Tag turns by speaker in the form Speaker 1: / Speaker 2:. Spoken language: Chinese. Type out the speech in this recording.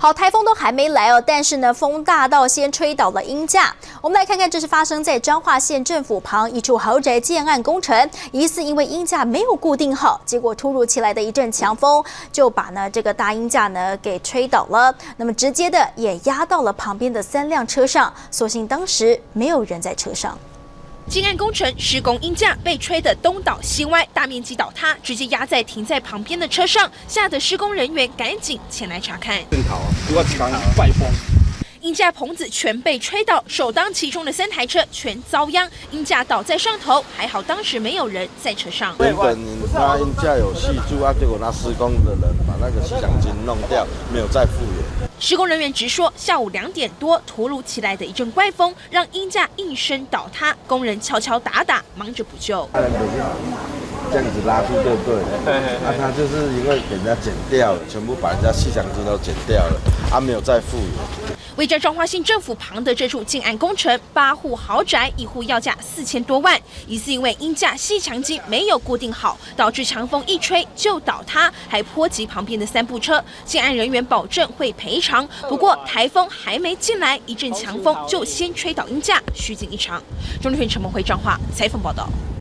Speaker 1: 好，台风都还没来哦，但是呢，风大到先吹倒了鹰架。我们来看看，这是发生在彰化县政府旁一处豪宅建案工程，疑似因为鹰架没有固定好，结果突如其来的一阵强风就把这个大鹰架给吹倒了，那么直接的也压到了旁边的3辆车上，所幸当时没有人在车上。
Speaker 2: 建案工程施工鹰架被吹得东倒西歪，大面积倒塌，直接压在停在旁边的车上，吓得施工人员赶紧前来查看。鹰架棚子全被吹倒，首当其冲的3台车全遭殃，鹰架倒在上头，还好当时没有人在车上。
Speaker 3: 原本他鹰架有系住结果那施工的人把那个气墙筋弄掉，没有再复原。
Speaker 2: 施工人员直说，下午2点多，突如其来的一阵怪风，让鹰架应声倒塌，工人敲敲打打，忙着补救。
Speaker 3: 这样子拉出就对了，他就是因为给人家剪掉了，全部把人家气墙筋都剪掉了，没有再复原。
Speaker 2: 位在彰化县政府旁的这处建案工程，8户豪宅，一户要价4000多万，疑似因为鹰架细墙筋没有固定好，导致强风一吹就倒塌，还波及旁边的3部车。建案人员保证会赔偿，不过台风还没进来，一阵强风就先吹倒鹰架，虚惊一场。中立新闻陈梦辉彰化采访报道。